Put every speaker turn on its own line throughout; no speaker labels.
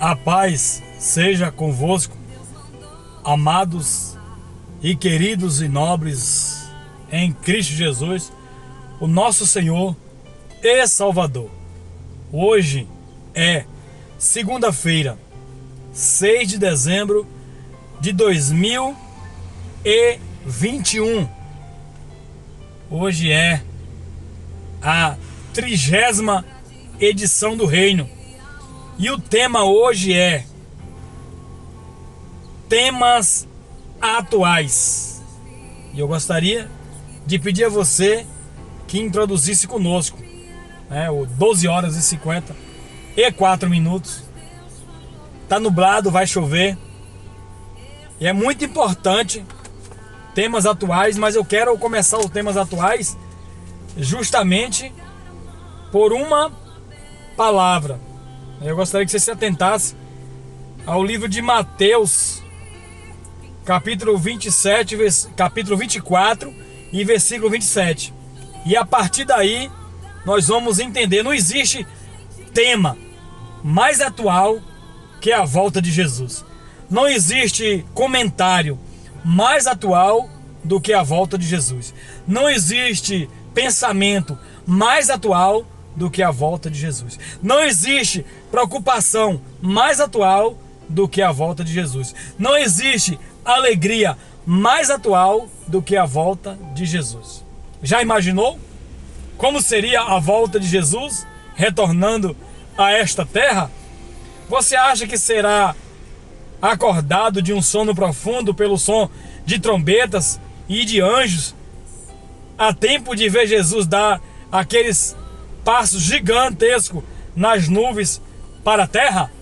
A paz seja convosco, amados e queridos e nobres em Cristo Jesus, o nosso Senhor e Salvador. Hoje é segunda-feira, 6 de dezembro de 2021. Hoje é a 30ª edição do Reino. E o tema hoje é temas atuais. E eu gostaria de pedir a você que introduzisse conosco, o 12 horas e 54 minutos. Tá nublado, vai chover. E é muito importante temas atuais, mas eu quero começar os temas atuais justamente por uma palavra. Eu gostaria que você se atentasse ao livro de Mateus, capítulo 27, capítulo 24 e versículo 27. E a partir daí nós vamos entender, não existe tema mais atual que a volta de Jesus. Não existe comentário mais atual do que a volta de Jesus. Não existe pensamento mais atual do que a volta de Jesus. Não existe preocupação mais atual do que a volta de Jesus. Não existe alegria mais atual do que a volta de Jesus. Já imaginou como seria a volta de Jesus retornando a esta terra? Você acha que será acordado de um sono profundo pelo som de trombetas e de anjos, a tempo de ver Jesus dar aqueles passos gigantescos nas nuvens para a terra?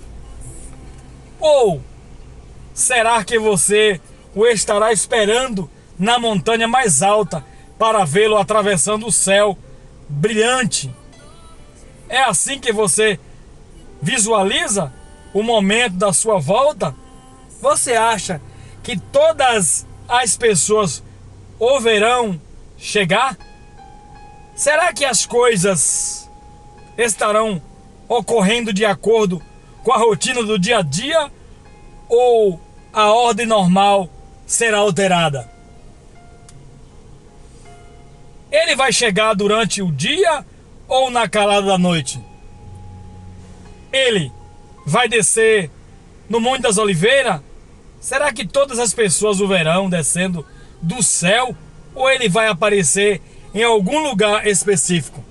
Ou será que você o estará esperando na montanha mais alta para vê-lo atravessando o céu brilhante? É assim que você visualiza o momento da sua volta? Você acha que todas as pessoas o verão chegar? Será que as coisas estarão ocorrendo de acordo com a rotina do dia a dia, ou a ordem normal será alterada? Ele vai chegar durante o dia ou na calada da noite? Ele vai descer no Monte das Oliveiras? Será que todas as pessoas o verão descendo do céu, ou ele vai aparecer em algum lugar específico?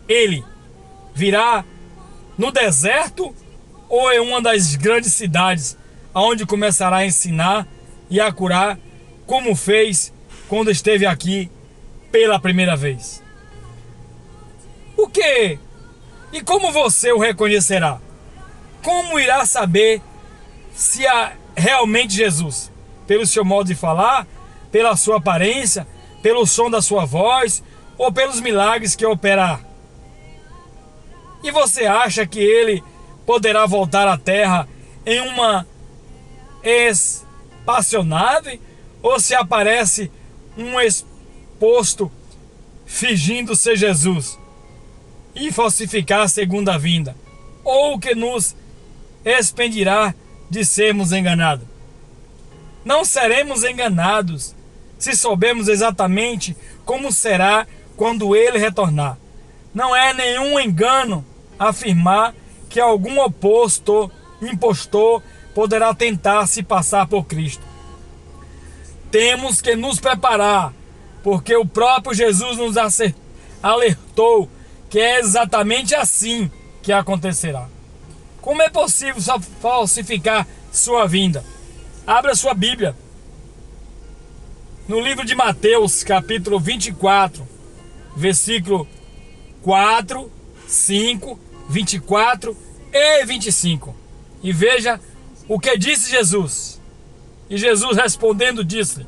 Ele virá no deserto ou em uma das grandes cidades, onde começará a ensinar e a curar, como fez quando esteve aqui pela primeira vez? O que e como você o reconhecerá? Como irá saber se é realmente Jesus? Pelo seu modo de falar, pela sua aparência, pelo som da sua voz, ou pelos milagres que operar? E você acha que ele poderá voltar à terra em uma espaçonave, ou se aparece um exposto fingindo ser Jesus e falsificar a segunda vinda, ou que nos expedirá de sermos enganados? Não seremos enganados se soubermos exatamente como será quando ele retornar. Não é nenhum engano afirmar que algum impostor poderá tentar se passar por Cristo. Temos que nos preparar, porque o próprio Jesus nos alertou que é exatamente assim que acontecerá. Como é possível falsificar sua vinda? Abra sua Bíblia no livro de Mateus, capítulo 24, versículo 4, 5, 24 e 25. E veja o que disse Jesus. E Jesus respondendo disse: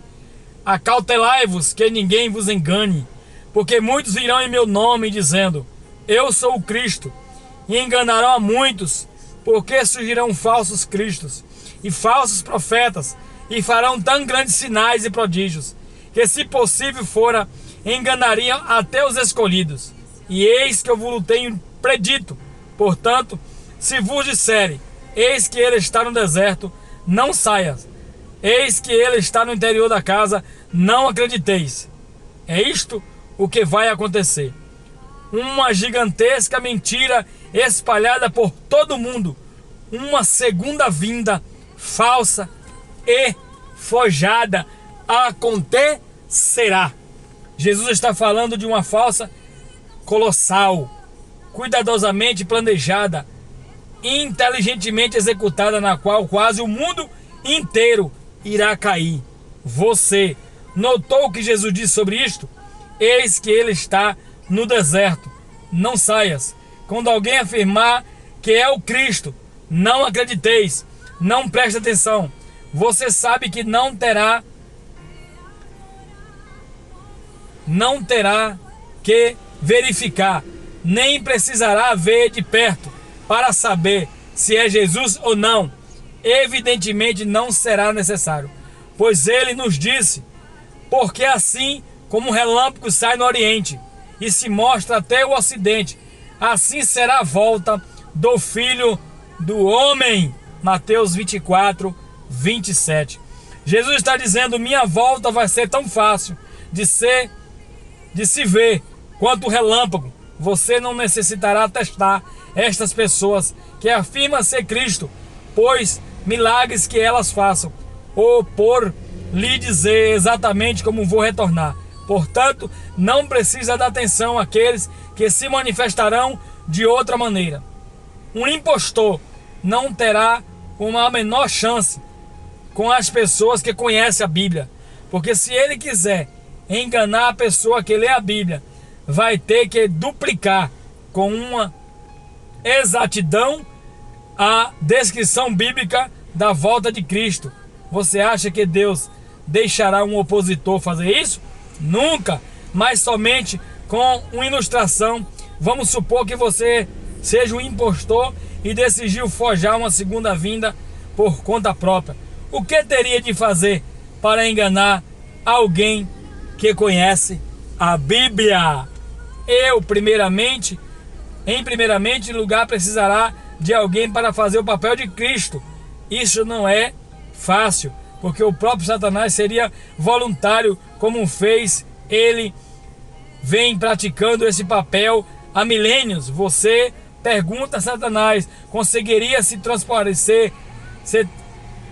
acautelai-vos que ninguém vos engane, porque muitos virão em meu nome dizendo: eu sou o Cristo, e enganarão a muitos, porque surgirão falsos cristos e falsos profetas, e farão tão grandes sinais e prodígios, que se possível fora, enganariam até os escolhidos. E eis que eu vos tenho predito. Portanto, se vos disserem, eis que ele está no deserto, não saias. Eis que ele está no interior da casa, não acrediteis. É isto o que vai acontecer. Uma gigantesca mentira espalhada por todo mundo. Uma segunda vinda falsa e forjada acontecerá. Jesus está falando de uma falsa colossal, cuidadosamente planejada, inteligentemente executada, na qual quase o mundo inteiro irá cair. Você notou o que Jesus disse sobre isto? Eis que ele está no deserto, não saias. Quando alguém afirmar que é o Cristo, não acrediteis, não preste atenção. Você sabe que não terá que verificar, nem precisará ver de perto para saber se é Jesus ou não. Evidentemente não será necessário, pois ele nos disse: porque assim como um relâmpago sai no oriente e se mostra até o ocidente, assim será a volta do Filho do Homem. Mateus 24, 27. Jesus está dizendo: minha volta vai ser tão fácil de se ver quanto o relâmpago. Você não necessitará testar estas pessoas que afirmam ser Cristo, pois milagres que elas façam, ou por lhe dizer exatamente como vou retornar. Portanto, não precisa dar atenção àqueles que se manifestarão de outra maneira. Um impostor não terá uma menor chance com as pessoas que conhecem a Bíblia, porque se ele quiser enganar a pessoa que lê a Bíblia, vai ter que duplicar com uma exatidão a descrição bíblica da volta de Cristo. Você acha que Deus deixará um opositor fazer isso? Nunca, mas somente com uma ilustração. Vamos supor que você seja um impostor e decidiu forjar uma segunda vinda por conta própria. O que teria de fazer para enganar alguém que conhece a Bíblia? Em primeiramente lugar, precisará de alguém para fazer o papel de Cristo. Isso não é fácil, porque o próprio Satanás seria voluntário, como fez. Ele vem praticando esse papel há milênios. Você pergunta a Satanás: conseguiria ser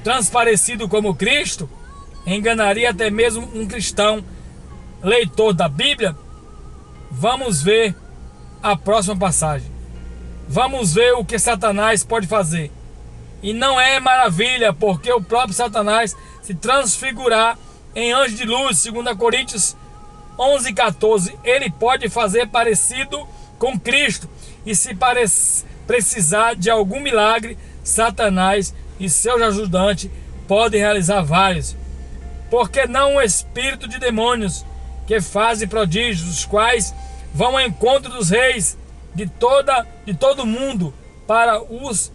transparecido como Cristo? Enganaria até mesmo um cristão leitor da Bíblia? Vamos ver a próxima passagem. Vamos ver o que Satanás pode fazer. E não é maravilha, porque o próprio Satanás se transfigurar em anjo de luz, 2 Coríntios 11:14. Ele pode fazer parecido com Cristo. E se precisar de algum milagre, Satanás e seus ajudantes podem realizar vários. Porque não o espírito de demônios que fazem prodígios, os quais vão ao encontro dos reis de todo mundo para os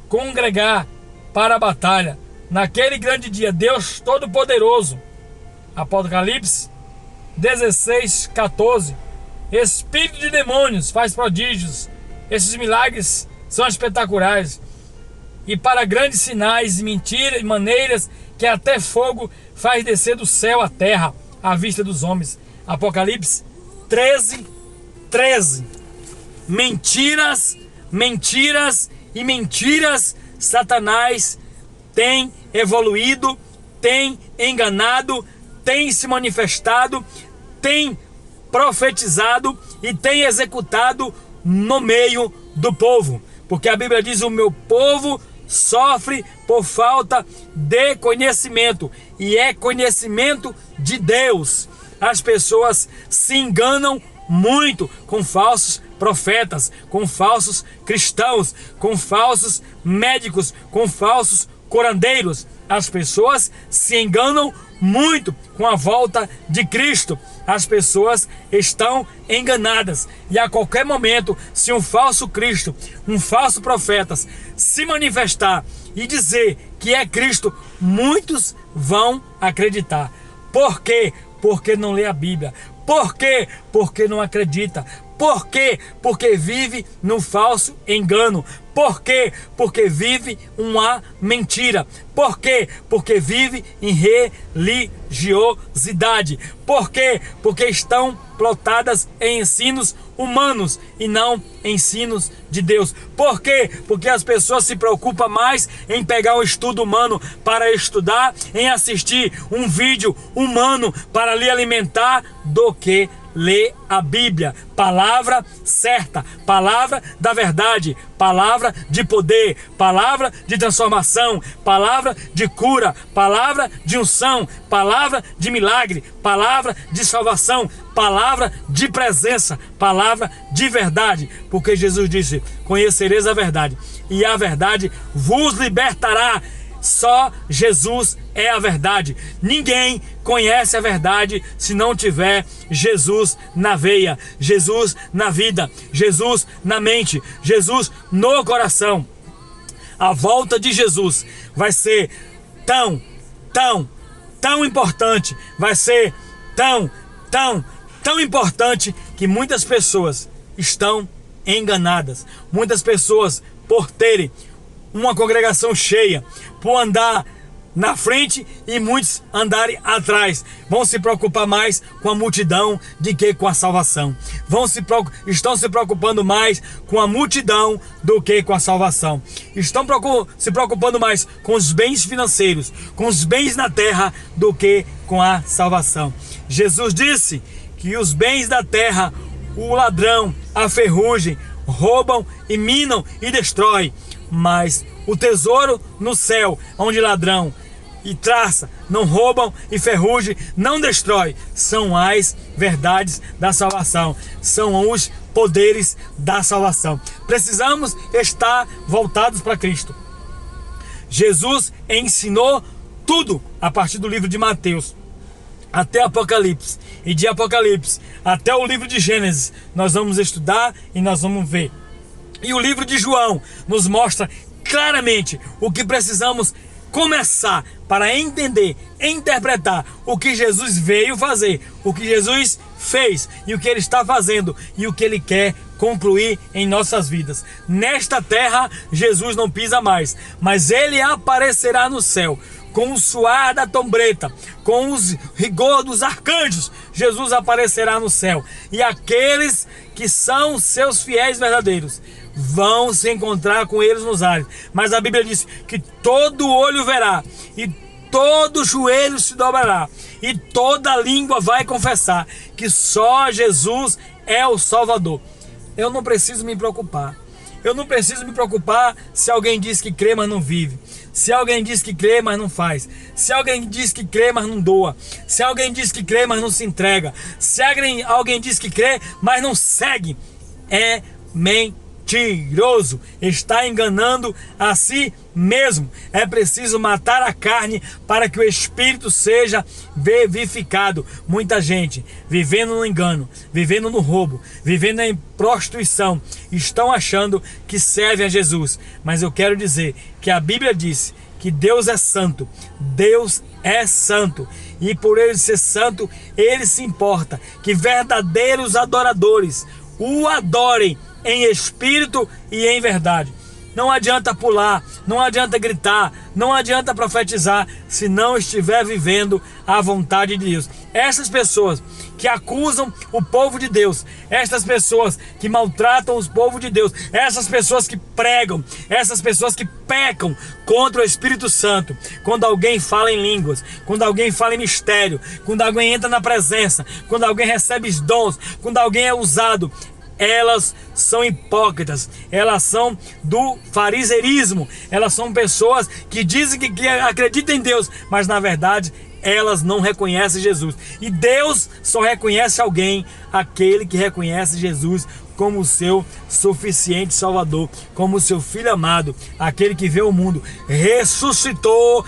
congregar para a batalha. Naquele grande dia, Deus Todo-Poderoso, Apocalipse 16:14, espírito de demônios faz prodígios. Esses milagres são espetaculares e para grandes sinais e mentiras e maneiras que até fogo faz descer do céu à terra à vista dos homens. Apocalipse 13:13. Mentiras, mentiras e mentiras. Satanás tem evoluído, tem enganado, tem se manifestado, tem profetizado e tem executado no meio do povo. Porque a Bíblia diz: o meu povo sofre por falta de conhecimento, e é conhecimento de Deus. As pessoas se enganam muito com falsos profetas, com falsos cristãos, com falsos médicos, com falsos curandeiros. As pessoas se enganam muito com a volta de Cristo. As pessoas estão enganadas, e a qualquer momento, se um falso Cristo, um falso profeta se manifestar e dizer que é Cristo, muitos vão acreditar. Por quê? Porque não lê a Bíblia. Por quê? Porque não acredita. Por quê? Porque vive no falso engano. Por quê? Porque vive uma mentira. Por quê? Porque vive em religiosidade. Por quê? Porque estão plotadas em ensinos humanos e não ensinos de Deus. Por quê? Porque as pessoas se preocupam mais em pegar um estudo humano para estudar, em assistir um vídeo humano para lhe alimentar, do que ler a Bíblia, palavra certa, palavra da verdade, palavra de poder, palavra de transformação, palavra de cura, palavra de unção, palavra de milagre, palavra de salvação, palavra de presença, palavra de verdade, porque Jesus disse: conhecereis a verdade e a verdade vos libertará. Só Jesus é a verdade. Ninguém conhece a verdade se não tiver Jesus na veia, Jesus na vida, Jesus na mente, Jesus no coração. A volta de Jesus vai ser tão importante, vai ser tão importante que muitas pessoas estão enganadas. Muitas pessoas, por terem uma congregação cheia, por andar na frente e muitos andarem atrás, vão se preocupar mais com a multidão do que com a salvação. Estão se preocupando mais com a multidão do que com a salvação. Estão se preocupando mais com os bens financeiros, com os bens na terra, do que com a salvação. Jesus disse que os bens da terra, o ladrão, a ferrugem, roubam e minam e destroem. Mas o tesouro no céu, onde ladrão e traça não roubam e ferrugem não destrói, são as verdades da salvação, são os poderes da salvação. Precisamos estar voltados para Cristo. Jesus ensinou tudo a partir do livro de Mateus até Apocalipse, e de Apocalipse até o livro de Gênesis nós vamos estudar e nós vamos ver. E o livro de João nos mostra claramente o que precisamos começar para entender, interpretar o que Jesus veio fazer, o que Jesus fez e o que Ele está fazendo e o que Ele quer concluir em nossas vidas. Nesta terra Jesus não pisa mais, mas Ele aparecerá no céu com o suar da trombeta, com os rigor dos arcanjos. Jesus aparecerá no céu, e aqueles que são seus fiéis verdadeiros vão se encontrar com eles nos ares. Mas a Bíblia diz que todo olho verá, e todo joelho se dobrará, e toda língua vai confessar que só Jesus é o Salvador. Eu não preciso me preocupar. Eu não preciso me preocupar se alguém diz que crê, mas não vive. Se alguém diz que crê, mas não faz. Se alguém diz que crê, mas não doa. Se alguém diz que crê, mas não se entrega. Se alguém diz que crê, mas não segue. É mentiroso. Está enganando a si mesmo. É preciso matar a carne para que o espírito seja vivificado. Muita gente vivendo no engano, vivendo no roubo, vivendo em prostituição, estão achando que servem a Jesus. Mas eu quero dizer que a Bíblia diz que Deus é santo. Deus é santo, e por Ele ser santo, Ele se importa que verdadeiros adoradores o adorem em espírito e em verdade. Não adianta pular, não adianta gritar, não adianta profetizar se não estiver vivendo a vontade de Deus. Essas pessoas que acusam o povo de Deus, essas pessoas que maltratam os povos de Deus, essas pessoas que pregam, essas pessoas que pecam contra o Espírito Santo, quando alguém fala em línguas, quando alguém fala em mistério, quando alguém entra na presença, quando alguém recebe os dons, quando alguém é usado, elas são hipócritas, elas são do fariseirismo, elas são pessoas que dizem que acreditam em Deus, mas na verdade elas não reconhecem Jesus. E Deus só reconhece alguém, aquele que reconhece Jesus como o seu suficiente Salvador, como o seu Filho amado, aquele que veio ao mundo, ressuscitou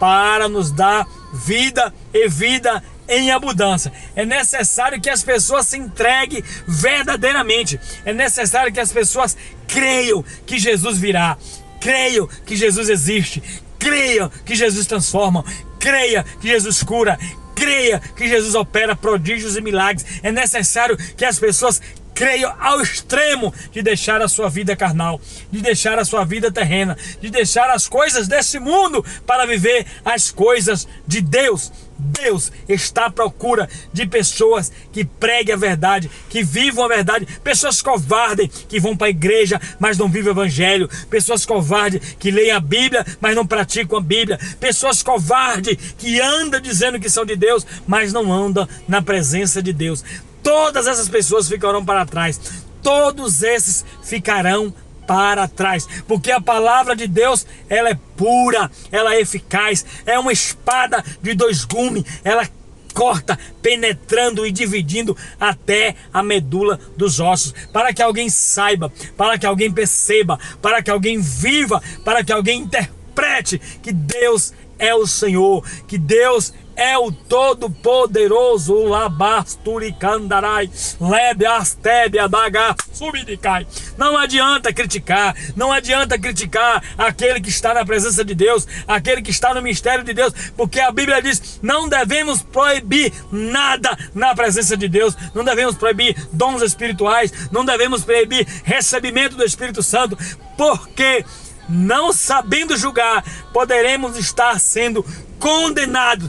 para nos dar vida e vida em abundância. É necessário que as pessoas se entreguem verdadeiramente. É necessário que as pessoas creiam que Jesus virá, creiam que Jesus existe, creiam que Jesus transforma, creia que Jesus cura, creia que Jesus opera prodígios e milagres. É necessário que as pessoas creio ao extremo de deixar a sua vida carnal, de deixar a sua vida terrena, de deixar as coisas desse mundo para viver as coisas de Deus. Deus está à procura de pessoas que preguem a verdade, que vivam a verdade, pessoas covardes que vão para a igreja, mas não vivem o evangelho, pessoas covardes que leem a Bíblia, mas não praticam a Bíblia, pessoas covardes que andam dizendo que são de Deus, mas não andam na presença de Deus. Todas essas pessoas ficarão para trás, todos esses ficarão para trás, porque a palavra de Deus, ela é pura, ela é eficaz, é uma espada de dois gumes, ela corta, penetrando e dividindo até a medula dos ossos, para que alguém saiba, para que alguém perceba, para que alguém viva, para que alguém interprete que Deus é o Senhor, que Deus é o Todo-Poderoso. Labasturicandarai, lebeastébia baga subidicai. Não adianta criticar, não adianta criticar aquele que está na presença de Deus, aquele que está no mistério de Deus, porque a Bíblia diz: não devemos proibir nada na presença de Deus, não devemos proibir dons espirituais, não devemos proibir recebimento do Espírito Santo, porque não sabendo julgar, poderemos estar sendo condenados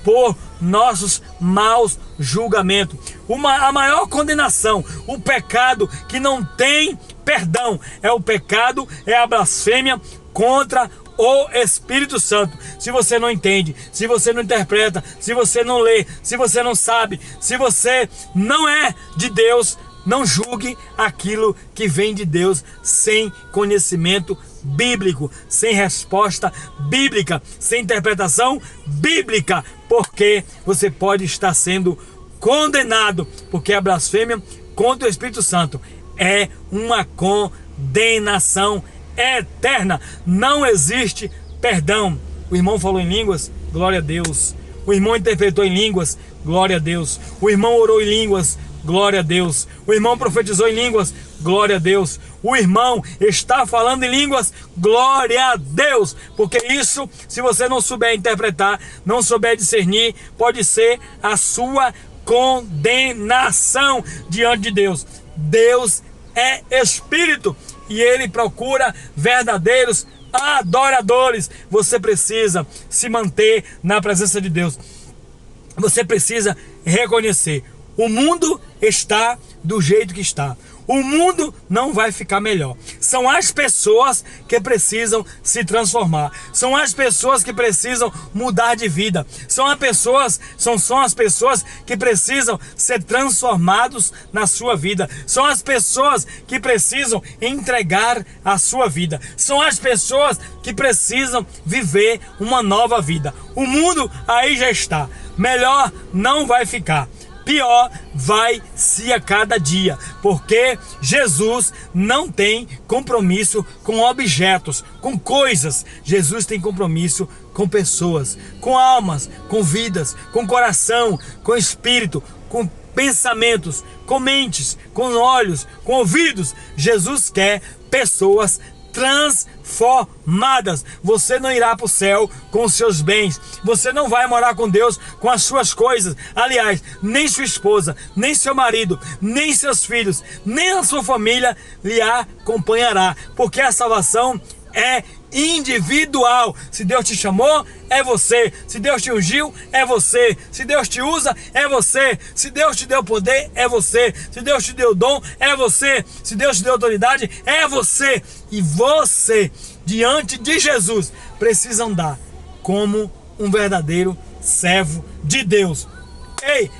por nossos maus julgamentos. A maior condenação, o pecado que não tem perdão, é o pecado, é a blasfêmia contra o Espírito Santo. Se você não entende, se você não interpreta, se você não lê, se você não sabe, se você não é de Deus, não julgue aquilo que vem de Deus sem conhecimento bíblico, sem resposta bíblica, sem interpretação bíblica, porque você pode estar sendo condenado, porque a blasfêmia contra o Espírito Santo é uma condenação eterna. Não existe perdão. O irmão falou em línguas, glória a Deus. O irmão interpretou em línguas, glória a Deus. O irmão orou em línguas, glória a Deus. O irmão profetizou em línguas, glória a Deus. O irmão está falando em línguas, glória a Deus. Porque isso, se você não souber interpretar, não souber discernir, pode ser a sua condenação diante de Deus. Deus é Espírito e Ele procura verdadeiros adoradores. Você precisa se manter na presença de Deus. Você precisa reconhecer: o mundo está do jeito que está. O mundo não vai ficar melhor. São as pessoas que precisam se transformar. São as pessoas que precisam mudar de vida. São as pessoas que precisam ser transformados na sua vida. São as pessoas que precisam entregar a sua vida. São as pessoas que precisam viver uma nova vida. O mundo aí já está. Melhor não vai ficar. Pior vai se a cada dia, porque Jesus não tem compromisso com objetos, com coisas. Jesus tem compromisso com pessoas, com almas, com vidas, com coração, com espírito, com pensamentos, com mentes, com olhos, com ouvidos. Jesus quer pessoas transformadas. Você não irá para o céu com os seus bens. Você não vai morar com Deus com as suas coisas. Aliás, nem sua esposa, nem seu marido, nem seus filhos, nem a sua família lhe acompanhará, porque a salvação é individual. Se Deus te chamou, é você. Se Deus te ungiu, é você. Se Deus te usa, é você. Se Deus te deu poder, é você. Se Deus te deu dom, é você. Se Deus te deu autoridade, é você. E você, diante de Jesus, precisa andar como um verdadeiro servo de Deus. Ei,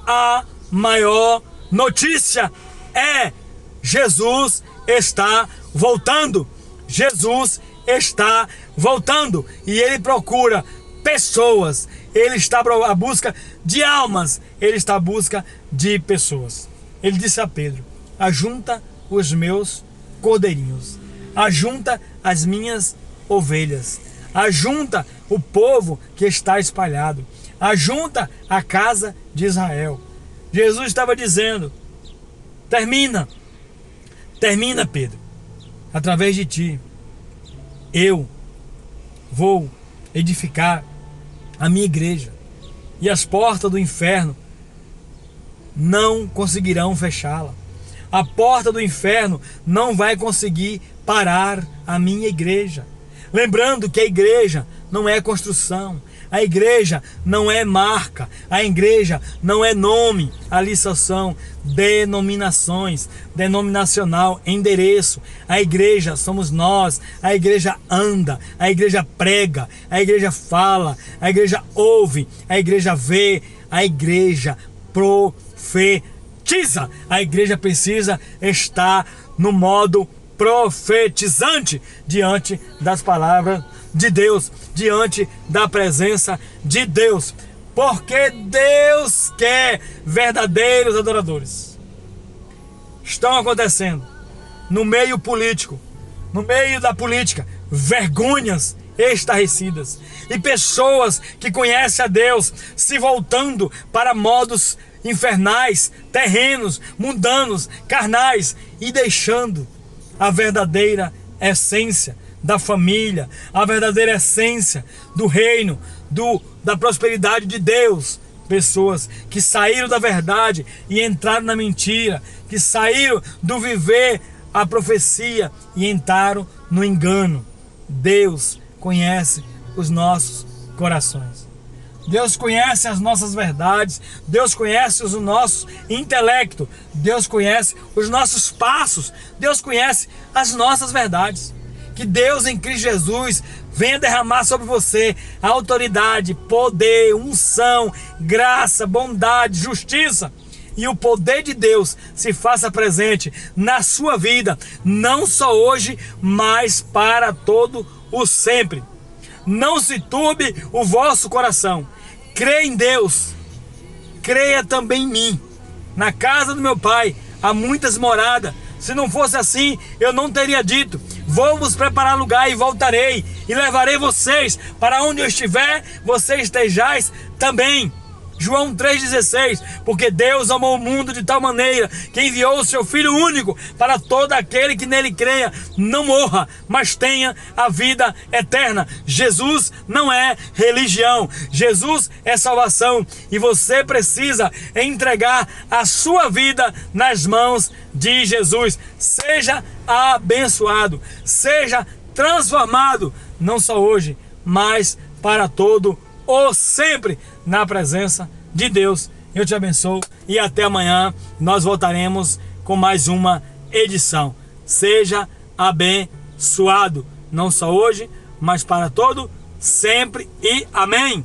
a maior notícia é: Jesus está voltando. Jesus está voltando e Ele procura pessoas. Ele está à busca de almas. Ele está à busca de pessoas. Ele disse a Pedro: ajunta os meus cordeirinhos, ajunta as minhas ovelhas, ajunta o povo que está espalhado, ajunta a casa de Israel. Jesus estava dizendo: termina, Pedro, através de ti eu vou edificar a minha igreja, e as portas do inferno não conseguirão fechá-la. A porta do inferno não vai conseguir parar a minha igreja. Lembrando que a igreja não é construção, a igreja não é marca, a igreja não é nome, ali só são denominações, denominacional, endereço. A igreja somos nós, a igreja anda, a igreja prega, a igreja fala, a igreja ouve, a igreja vê, a igreja profetiza. A igreja precisa estar no modo profetizante diante das palavras de Deus, diante da presença de Deus, porque Deus quer verdadeiros adoradores. Estão acontecendo no meio político, no meio da política, vergonhas estarrecidas e pessoas que conhecem a Deus se voltando para modos infernais, terrenos, mundanos, carnais e deixando a verdadeira essência da família, a verdadeira essência do reino, da prosperidade de Deus. Pessoas que saíram da verdade e entraram na mentira, que saíram do viver a profecia e entraram no engano. Deus conhece os nossos corações. Deus conhece as nossas verdades, Deus conhece o nosso intelecto, Deus conhece os nossos passos, Deus conhece as nossas verdades. Que Deus em Cristo Jesus venha derramar sobre você a autoridade, poder, unção, graça, bondade, justiça. E o poder de Deus se faça presente na sua vida, não só hoje, mas para todo o sempre. Não se turbe o vosso coração. Creia em Deus, creia também em mim. Na casa do meu Pai há muitas moradas. Se não fosse assim, eu não teria dito: vou vos preparar lugar e voltarei, e levarei vocês para onde eu estiver, vocês estejais também. João 3,16, porque Deus amou o mundo de tal maneira que enviou o seu Filho único para todo aquele que nele creia não morra, mas tenha a vida eterna. Jesus não é religião, Jesus é salvação, e você precisa entregar a sua vida nas mãos de Jesus. Seja abençoado, seja transformado, não só hoje, mas para todo o sempre, na presença de Deus. Eu te abençoo e até amanhã nós voltaremos com mais uma edição. Seja abençoado, não só hoje, mas para todo sempre, e amém.